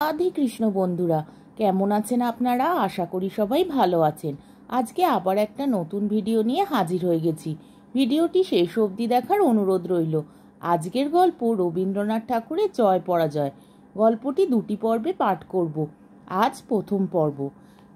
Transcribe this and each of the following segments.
রাধে কৃষ্ণ বন্ধুরা, কেমন আছেন আপনারা? আশা করি সবাই ভালো আছেন। আজকে আবার একটা নতুন ভিডিও নিয়ে হাজির হয়ে গেছি। ভিডিওটি শেষ অবধি দেখার অনুরোধ রইল। আজকের গল্প রবীন্দ্রনাথ ঠাকুরের জয় পরাজয়। গল্পটি দুটি পর্বে পাঠ করব। আজ প্রথম পর্ব।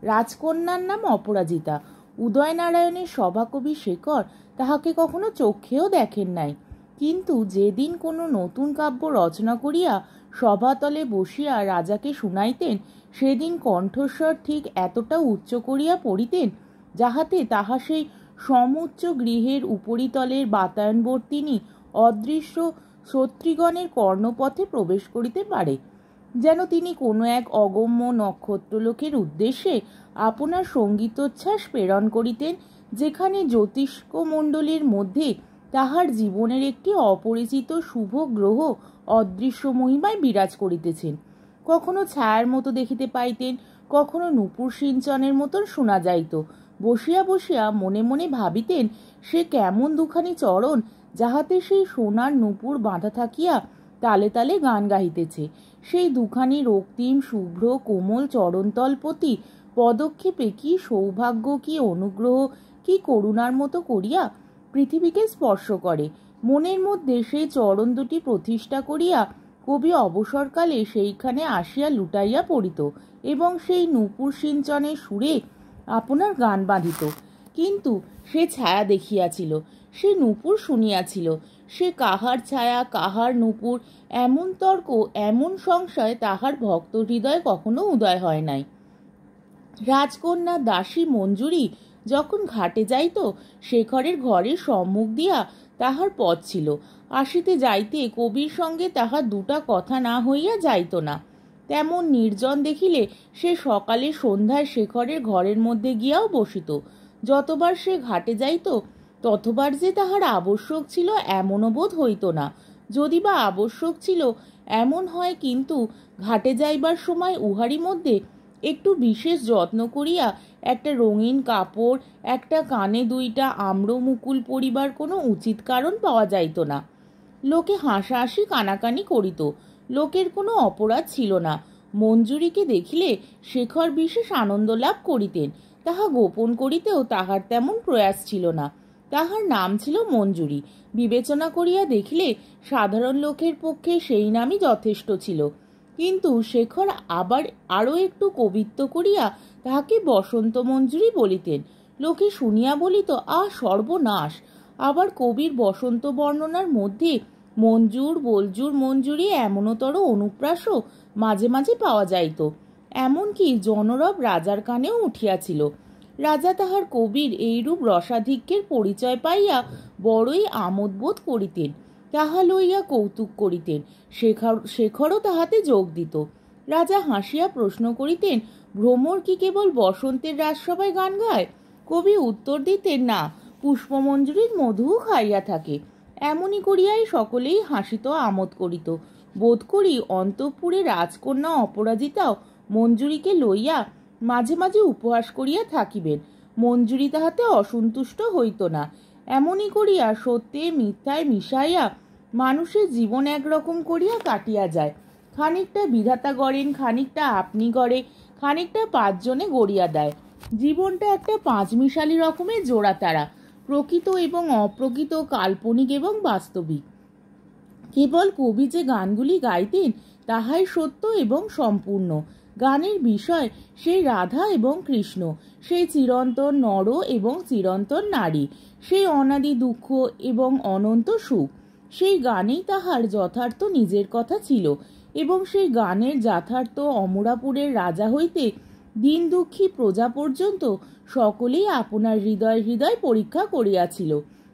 রাজকন্যার নাম অপরাজিতা। উদয়নারায়ণের সভাকবি শেখর তাহাকে কখনো চক্ষেও দেখেন নাই, কিন্তু যেদিন কোনো নতুন কাব্য রচনা করিয়া সভাতলে বসিয়া রাজাকে শুনাইতেন, সেদিন কণ্ঠস্বর ঠিক এতটা উচ্চ করিয়া পড়িতেন যাহাতে তাহা সেই সমুচ্চ গৃহের উপরিতলের বাতায়নবর্তিনী অদৃশ্য শত্রুগণের কর্ণপথে প্রবেশ করিতে পারে। যেন তিনি কোনো এক অগম্য নক্ষত্রলোকের উদ্দেশ্যে আপনার সঙ্গীতোচ্ছ্বাস প্রেরণ করিতেন, যেখানে জ্যোতিষ্কমণ্ডলীর মধ্যে তাহার জীবনের একটি অপরিচিত শুভ গ্রহ অদৃশ্য মহিমায় বিরাজ করিতেছেন। কখনো ছায়ার মতো দেখিতে পাইতেন, কখনো নূপুর সিঞ্চনের মতন শোনা যাইত। বসিয়া বসিয়া মনে মনে ভাবিতেন, সে কেমন দুখানি চরণ, যাহাতে সেই সোনার নূপুর বাঁধা থাকিয়া তালে তালে গান গাহিতেছে। সেই দুখানি রক্তিম শুভ্র কোমল চরণতল প্রতি পদক্ষেপে কি সৌভাগ্য, কি অনুগ্রহ, কি করুণার মতো করিয়া পৃথিবীকে স্পর্শ করে। মনের মধ্যে সেই চরণ দুটি প্রতিষ্ঠা করিয়া কবি অবসরকালে সেইখানে আসিয়া লুটাইয়া পড়িত এবং সেই নূপুর সিঞ্চনের সুরে আপনার গান বাঁধিত। কিন্তু সে ছায়া দেখিয়াছিল, সে নূপুর শুনিয়াছিল। সে কাহার ছায়া, কাহার নূপুর, এমন তর্ক, এমন সংশয় তাহার ভক্ত হৃদয়ে কখনো উদয় হয় নাই। রাজকন্যা দাসী মঞ্জুরি যখন ঘাটে যাইত, শেখরের ঘরের সম্মুখ দিয়া তাহার পথ ছিল। আসিতে যাইতে কবির সঙ্গে তাহার দুটা কথা না হইয়া যাইত না। তেমন নির্জন দেখিলে সে সকালে সন্ধ্যায় শেখরের ঘরের মধ্যে গিয়াও বসিত। যতবার সে ঘাটে যাইত ততবার যে তাহার আবশ্যক ছিল এমনও বোধ হইত না। যদি বা আবশ্যক ছিল এমন হয়, কিন্তু ঘাটে যাইবার সময় উহারই মধ্যে একটু বিশেষ যত্ন করিয়া একটা রঙিন কাপড়, একটা কানে দুইটা আম্র মুকুল পরিবার কোনো উচিত কারণ পাওয়া যাইত না। লোকে হাসাহাসি কানাকানি করিত, লোকের কোনো অপরাধ ছিল না। মঞ্জুরিকে দেখিলে শেখর বিশেষ আনন্দ লাভ করিতেন, তাহা গোপন করিতেও তাহার তেমন প্রয়াস ছিল না। তাহার নাম ছিল মঞ্জুরি। বিবেচনা করিয়া দেখিলে সাধারণ লোকের পক্ষে সেই নামই যথেষ্ট ছিল। কিন্তু শেখর আবার আরও একটু কবিত্ব করিয়া তাহাকে বসন্ত মঞ্জুরি বলিতেন। লোকে শুনিয়া বলিত, সর্বনাশ! আবার কবির বসন্ত বর্ণনার মধ্যে মঞ্জুর, বলজুর, মঞ্জুরি এমনতর অনুপ্রাসও মাঝে মাঝে পাওয়া যাইত। এমনকি জনরব রাজার কানেও উঠিয়াছিল। রাজা তাহার কবির এইরূপ রসাধিক্যের পরিচয় পাইয়া বড়ই আমোদ বোধ করিতেন, তাহা লইয়া কৌতুক করিতেন। শেখরও তাহাতে যোগ দিত। রাজা হাসিয়া প্রশ্ন করিতেন, ভ্রমর কি কেবল বসন্তের রাজসভায় গান গায়? কবি উত্তর দিতেন, না, পুষ্পমঞ্জুরির মধুও খাইয়া থাকে। এমনি করিয়াই সকলেই হাসিত, আমোদ করিত। বোধ করি অন্তঃপুরে রাজকন্যা অপরাজিতাও মঞ্জুরিকে লইয়া মাঝে মাঝে উপহাস করিয়া থাকিবেন। মঞ্জুরি তাহাতে অসন্তুষ্ট হইত না। এমনি করিয়া সত্যে মিথ্যায় মিশাইয়া মানুষের জীবন একরকম করিয়া কাটিয়া যায়। খানিকটা বিধাতা গড়েন, খানিকটা আপনি গড়ে, খানিকটা পাঁচজনে গড়িয়া দেয়। জীবনটা একটা পাঁচমিশালি রকমের জোড়া তারা, প্রকৃত এবং অপ্রকৃত, কাল্পনিক এবং বাস্তবিক। কেবল কবি যে গানগুলি গাইতেন তাহাই সত্য এবং সম্পূর্ণ। গানের বিষয় সেই রাধা এবং কৃষ্ণ, সেই চিরন্তন নর এবং চিরন্তন নারী, সেই অনাদি দুঃখ এবং অনন্ত সুখ। সেই গানেই তাহার যথার্থ নিজের কথা ছিল এবং সেই গানের যথার্থ অমরাপুরের রাজা হইতে দিন দুঃখী প্রজা পর্যন্ত সকলেই আপনার হৃদয় হৃদয় পরীক্ষা করিয়াছিল।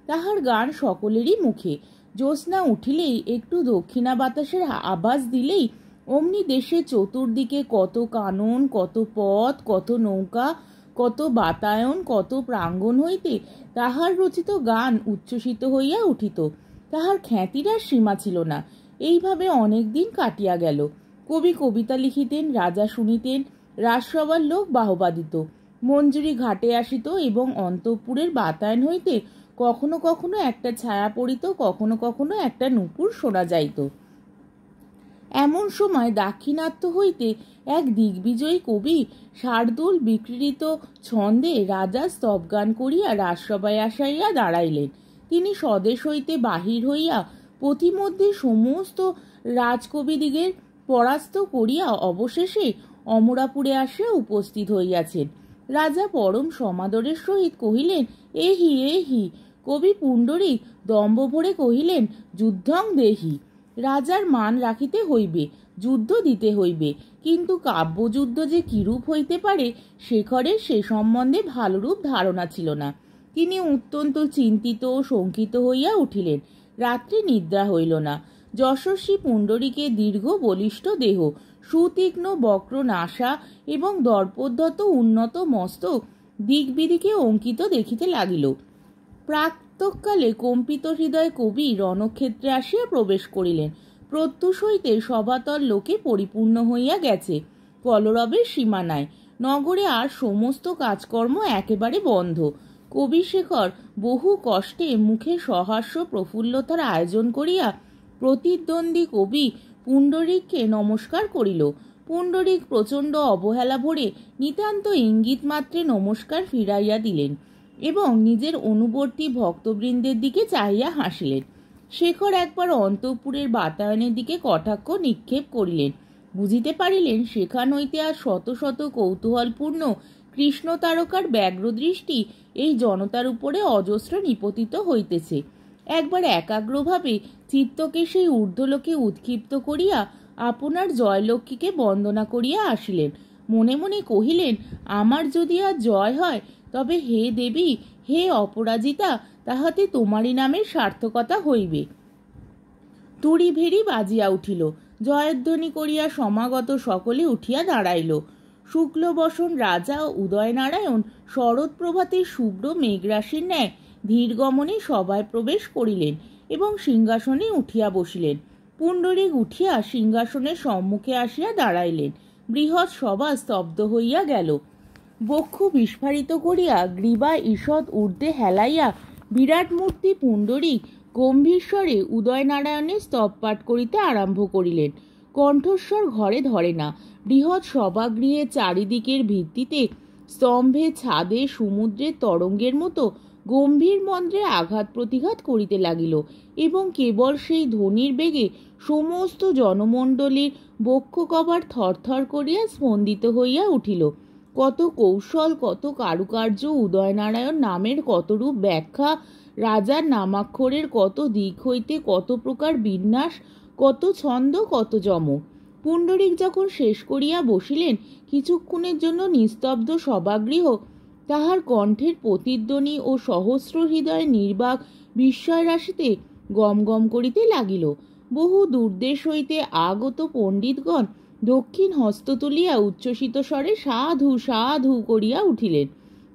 তাহার গান সকলেরই মুখে। জ্যোৎস্না উঠিলেই, একটু দক্ষিণা বাতাসের আভাস দিলেই অমনি দেশের চতুর্দিকে কত কানন, কত পথ, কত নৌকা, কত বাতায়ন, কত প্রাঙ্গণ হইতে তাহার রচিত গান উচ্ছ্বসিত হইয়া উঠিত। তাহার খ্যাতির আর সীমা ছিল না। এইভাবে অনেক দিন কাটিয়া গেল। কবি কবিতা লিখিতেন, রাজা শুনিতেন, রাজসভার লোক বাহবা দিত। মঞ্জুরি ঘাটে আসিত এবং অন্তঃপুরের বাতায়ন হইতে কখনো কখনো একটা ছায়া পড়িত, কখনো কখনো একটা নূপুর শোনা যাইত। এমন সময় দাক্ষিণাত্য হইতে এক দিগ্বিজয়ী কবি শার্দুল বিক্রীড়িত ছন্দে রাজার স্তবগান করিয়া রাজসভায় আসাইয়া দাঁড়াইলেন। তিনি স্বদেশ হইতে বাহির হইয়া পথিমধ্যে সমস্ত রাজকবিদিগের পরাস্ত করিয়া অবশেষে অমরাপুরে আসিয়া উপস্থিত হইয়াছেন। রাজা পরম সমাদরের সহিত কহিলেন, এহি এহি। কবি পুণ্ডরীক দম্ভ ভরে কহিলেন, যুদ্ধং দেহি। রাজার মান রাখিতে হইবে, যুদ্ধ দিতে হইবে, কিন্তু কাব্যযুদ্ধ যে কিরূপ হইতে পারে শেখরের সে সম্বন্ধে ভালোরূপ ধারণা ছিল না। তিনি অত্যন্ত চিন্তিত ও শঙ্কিত হইয়া উঠিলেন। রাত্রি নিদ্রা হইল না। যশস্বী পুণ্ডরীকের দীর্ঘ বলিষ্ঠ দেহ, সুতীক্ষ্ণ বক্র নাসা এবং দর্পোদ্ধত উন্নত মস্তক দিকবিদিকে অঙ্কিত দেখিতে লাগিল। প্রাতঃকালে কম্পিত হৃদয় কবি রণক্ষেত্রে আসিয়া প্রবেশ করিলেন। প্রত্যুষ হইতে সভাতল লোকে পরিপূর্ণ হইয়া গেছে, কলরবের সীমা নাই। নগরে আর সমস্ত কাজকর্ম একেবারে বন্ধ। কবিশেখর বহু কষ্টে মুখে সহাস্য প্রফুল্লতার আয়োজন করিয়া প্রতিদ্বন্দ্বী কবি পুণ্ডরীককে নমস্কার করিল। পুণ্ডরীক প্রচণ্ড অবহেলা ভরে নিতান্ত ইঙ্গিত মাত্রে নমস্কার ফিরাইয়া দিলেন এবং নিজের অনুবর্তী ভক্তবৃন্দের দিকে চাহিয়া হাসিলেন। শেখর একবার অন্তঃপুরের বাতায়নের দিকে কটাক্ষ নিক্ষেপ করিলেন। বুঝিতে পারিলেন সেখান হইতে আর শত শত কৌতূহলপূর্ণ কৃষ্ণ তারকার ব্যগ্র দৃষ্টি এই জনতার উপরে অজস্র নিপতিত হইতেছে। একবার একাগ্রভাবে চিত্তকে সেই ঊর্ধ্বলোকে উৎক্ষিপ্ত করিয়া আপনার জয়লক্ষ্মীকে বন্দনা করিয়া আসিলেন। মনে মনে কহিলেন, আমার যদি আর জয় হয় তবে হে দেবী, হে অপরাজিতা, তাহাতে তোমারই নামের সার্থকতা হইবে। তুড়ি ভেড়ি বাজিয়া উঠিল। জয়ধ্বনি করিয়া সমাগত সকলে উঠিয়া দাঁড়াইল। শুক্লবসন রাজা উদয়নারায়ণ শরৎ প্রভাতের শুভ্র মেঘরাশির ন্যায় ধীরগমনে সভায় প্রবেশ করিলেন এবং সিংহাসনে উঠিয়া বসিলেন। পুণ্ডরীক উঠিয়া সিংহাসনের সম্মুখে আসিয়া দাঁড়াইলেন। বৃহৎ সভা স্তব্ধ হইয়া গেল। বক্ষ বিস্ফারিত করিয়া গ্রীবা ঈষৎ ঊর্ধ্বে হেলাইয়া বিরাট মূর্তি পুণ্ডরীক গম্ভীরস্বরে উদয়নারায়ণের স্তব পাঠ করিতে আরম্ভ করিলেন। কণ্ঠস্বর ঘরে ধরে না। বৃহৎ সভাগৃহের চারিদিকের ভিত্তিতে, স্তম্ভে, ছাদে সমুদ্রের তরঙ্গের মতো গম্ভীর মন্ত্রে আঘাত প্রতিঘাত করিতে লাগিল এবং কেবল সেই ধ্বনির বেগে সমস্ত জনমণ্ডলীর বক্ষ কভার থরথর করিয়া স্পন্দিত হইয়া উঠিল। কত কৌশল, কত কারুকার্য, উদয়নারায়ণ নামের কতরূপ ব্যাখ্যা, রাজার নামাক্ষরের কত দিক হইতে কত প্রকার বিন্যাস, কত ছন্দ, কত যমক। পুণ্ডরীক যখন শেষ করিয়া বসিলেন, কিছুক্ষণের জন্য নিস্তব্ধ সভাগৃহ তাহার কণ্ঠের প্রতিধ্বনি ও সহস্র হৃদয়ের নির্বাক বিস্ময় রাশিতে গম গম করিতে লাগিল। বহু দূরদেশ হইতে আগত পণ্ডিতগণ দক্ষিণ হস্ত তুলিয়া উচ্ছ্বসিত স্বরে সাধু সাধু করিয়া উঠিলেন।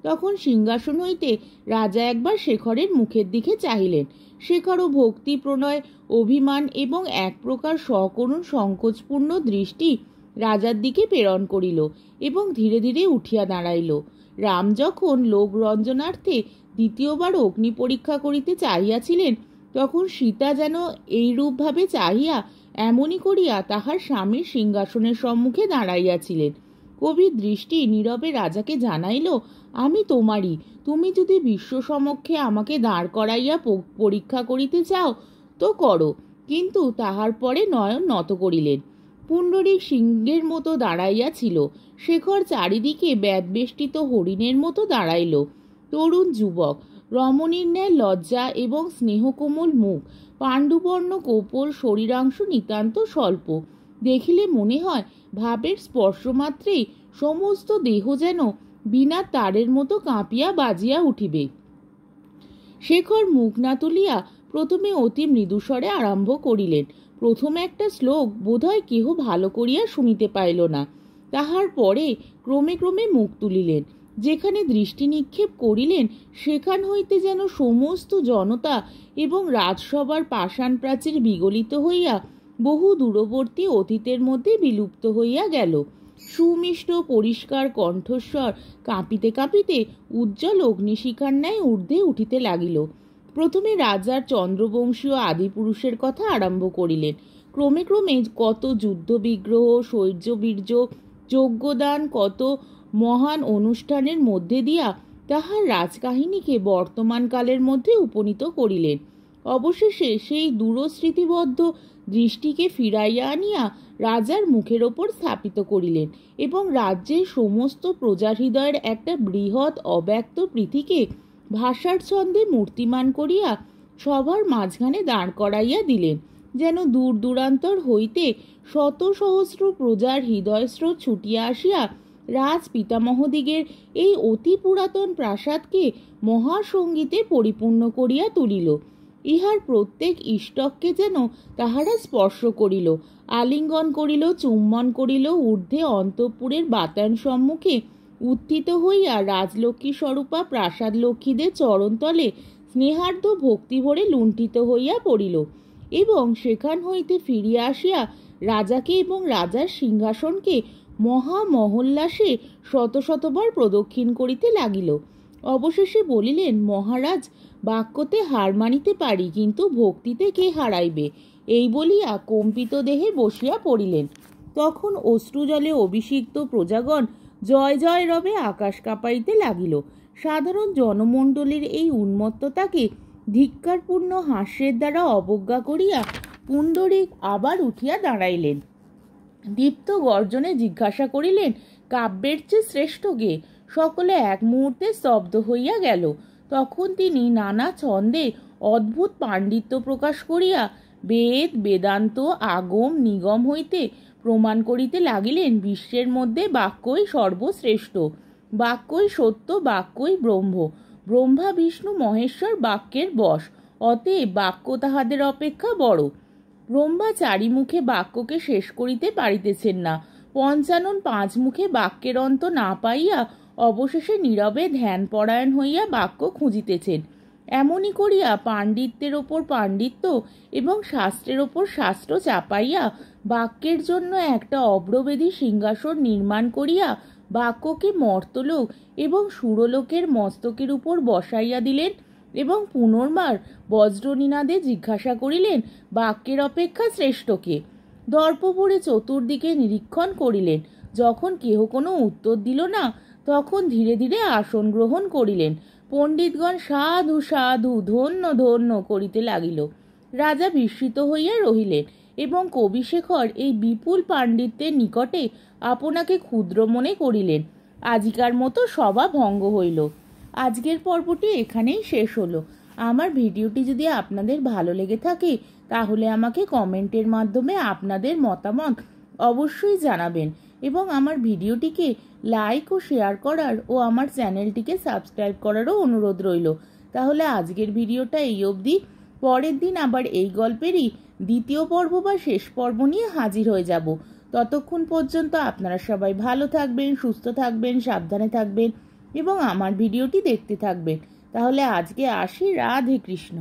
তখন সিংহাসন হইতে রাজা একবার শেখরের মুখের দিকে চাহিলেন। শেখরও ভক্তি, প্রণয়, অভিমান এবং এক প্রকার সকরুণ সংকোচপূর্ণ দৃষ্টি রাজার দিকে প্রেরণ করিল এবং ধীরে ধীরে উঠিয়া দাঁড়াইল। রাম যখন লোক রঞ্জনার্থে দ্বিতীয়বার অগ্নি পরীক্ষা করিতে চাহিয়াছিলেন, তখন সীতা যেন এইরূপভাবে চাহিয়া এমনই করিয়া তাহার স্বামীর সিংহাসনের সম্মুখে দাঁড়াইয়াছিলেন। কবির দৃষ্টি নীরবে রাজাকে জানাইল, আমি তোমারই। তুমি যদি বিশ্ব সমক্ষে আমাকে দাঁড় করাইয়া পরীক্ষা করিতে চাও তো করো। কিন্তু তাহার পরে নয়ন নত করিলেন। পুণ্ডরীক সিংহের মতো দাঁড়াইয়া ছিল। শেখর চারিদিকে ব্যাদবেষ্টিত হরিণের মতো দাঁড়াইল। তরুণ যুবক, রমণীর ন্যায় লজ্জা এবং স্নেহকোমল মুখ, পাণ্ডুবর্ণ কোপল শরীরাংশ নিতান্ত স্বল্প। দেখিলে মনে হয় ভাবের স্পর্শমাত্রেই সমস্ত দেহ যেন বিনা তারের মতো কাঁপিয়া বাজিয়া উঠিবে। শেখর মুখ না তুলিয়া প্রথমে অতি মৃদুস্বরে আরম্ভ করিলেন। প্রথম একটা শ্লোক বোধহয় কেহ ভালো করিয়া শুনিতে পাইল না। তাহার পরে ক্রমে ক্রমে মুখ তুলিলেন। যেখানে দৃষ্টি নিক্ষেপ করিলেন সেখান হইতে যেন সমস্ত জনতা এবং রাজসভার পাষাণ প্রাচীর বিগলিত হইয়া বহু দূরবর্তী অতীতের মধ্যে বিলুপ্ত হইয়া গেল। সুমিষ্ট পরিষ্কার কণ্ঠস্বর কাঁপিতে কাঁপিতে উজ্জ্বল অগ্নিশিখার ন্যায় ঊর্ধ্বে উঠিতে লাগিল। প্রথমে রাজার চন্দ্রবংশীয় আদিপুরুষের কথা আরম্ভ করিলেন। ক্রমে ক্রমে কত যুদ্ধবিগ্রহ, শৌর্যবীর্য, যজ্ঞদান, কত মহান অনুষ্ঠানের মধ্যে দিয়া তাহার রাজকাহিনীকে বর্তমানকালের মধ্যে উপনীত করিলেন। অবশেষে সেই দূরস্মৃতিবদ্ধ দৃষ্টিকে ফিরাইয়া আনিয়া রাজার মুখের ওপর স্থাপিত করিলেন এবং রাজ্যের সমস্ত প্রজার হৃদয়ের একটা বৃহৎ অব্যক্ত প্রীতিকে ভাষার ছন্দে মূর্তিমান করিয়া সবার মাঝখানে দাঁড় করাইয়া দিলেন, যেন দূর দূরান্তর হইতে শত সহস্র প্রজার হৃদয়স্রোত ছুটিয়া আসিয়া রাজ পিতামহদিগের এই অতি পুরাতন প্রাসাদকে মহাসঙ্গীতে পরিপূর্ণ করিয়া তুলিল। ইহার প্রত্যেক ইষ্টককে যেন তাহারা স্পর্শ করিল, আলিঙ্গন করিল, চুম্বন করিল, ঊর্ধ্বে অন্তঃপুরের বাতায়ন সম্মুখে উত্থিত হইয়া রাজলক্ষ্মী স্বরূপা প্রাসাদ লক্ষ্মীদের চরণতলে স্নেহার্ধ ভক্তিভরে লুণ্ঠিত হইয়া পড়িল এবং সেখান হইতে ফিরিয়া আসিয়া রাজাকে এবং রাজার সিংহাসনকে মহামহোল্লাসে শত শতবার প্রদক্ষিণ করিতে লাগিল। অবশেষে বলিলেন, মহারাজ, বাক্যতে হার মানিতে পারি, কিন্তু ভক্তিতে কে হারাইবে? এই বলিয়া কম্পিত দেহে বসিয়া পড়িলেন। তখন অশ্রুজলে অভিষিক্ত প্রজাগণ জয় জয় রবে আকাশ কাঁপাইতে লাগিল। সাধারণ জনমণ্ডলীর এই উন্মত্ততাকে ধিক্কারপূর্ণ হাস্যের দ্বারা অবজ্ঞা করিয়া পুণ্ডরীক আবার উঠিয়া দাঁড়াইলেন। দীপ্ত গর্জনে জিজ্ঞাসা করিলেন, কাব্যের চেয়ে শ্রেষ্ঠ কে? সকলে এক মুহূর্তে স্তব্ধ হইয়া গেল। তখন তিনি নানা ছন্দে অদ্ভুত পাণ্ডিত্য প্রকাশ করিয়া বেদ, বেদান্ত, আগম, নিগম হইতে প্রমাণ করিতে লাগিলেন, বিশ্বের মধ্যে বাক্যই সর্বশ্রেষ্ঠ, বাক্যই সত্য, বাক্যই ব্রহ্ম, ব্রহ্মা বিষ্ণু মহেশ্বর বাক্যের বশ, অতএব বাক্য তাহাদের অপেক্ষা বড়। ব্রহ্মা চারিমুখে বাক্যকে শেষ করিতে পারিতেছেন না, পঞ্চানন পাঁচ মুখে বাক্যের অন্ত না পাইয়া অবশেষে নীরবে ধ্যানপরায়ণ হইয়া বাক্য খুঁজিতেছেন। এমনই করিয়া পাণ্ডিত্যের ওপর পাণ্ডিত্য এবং শাস্ত্রের ওপর শাস্ত্র চাপাইয়া বাক্যের জন্য একটা অব্রবেদী সিংহাসন নির্মাণ করিয়া বাক্যকে মর্তলোক এবং সুরলোকের মস্তকের উপর বসাইয়া দিলেন এবং পুনর্বার বজ্রনিনাদে জিজ্ঞাসা করিলেন, বাক্যের অপেক্ষা শ্রেষ্ঠকে? দর্পভরে চতুর্দিকে নিরীক্ষণ করিলেন। যখন কেহ কোনো উত্তর দিল না, তখন ধীরে ধীরে আসন গ্রহণ করিলেন। পণ্ডিতগণ সাধু সাধু, ধন্য ধন্য করিতে লাগিল। রাজা বিস্মিত হইয়া রহিলেন এবং কবিশেখর এই বিপুল পাণ্ডিত্যের নিকটে আপনাকে ক্ষুদ্র মনে করিলেন। আজিকার মতো সভা ভঙ্গ হইল। আজকের পর্বটি এখানেই শেষ হলো। আমার ভিডিওটি যদি আপনাদের ভালো লেগে থাকে তাহলে আমাকে কমেন্টের মাধ্যমে আপনাদের মতামত অবশ্যই জানাবেন এবং আমার ভিডিওটিকে লাইক ও শেয়ার করার ও আমার চ্যানেলটিকে সাবস্ক্রাইব করারও অনুরোধ রইল। তাহলে আজকের ভিডিওটা এই অবধি। পরের দিন আবার এই গল্পেরই দ্বিতীয় পর্ব বা শেষ পর্ব নিয়ে হাজির হয়ে যাব। ততক্ষণ পর্যন্ত আপনারা সবাই ভালো থাকবেন, সুস্থ থাকবেন, সাবধানে থাকবেন এবং আমার ভিডিওটি দেখতে থাকবেন। তাহলে আজকে আসি। রাধে কৃষ্ণ।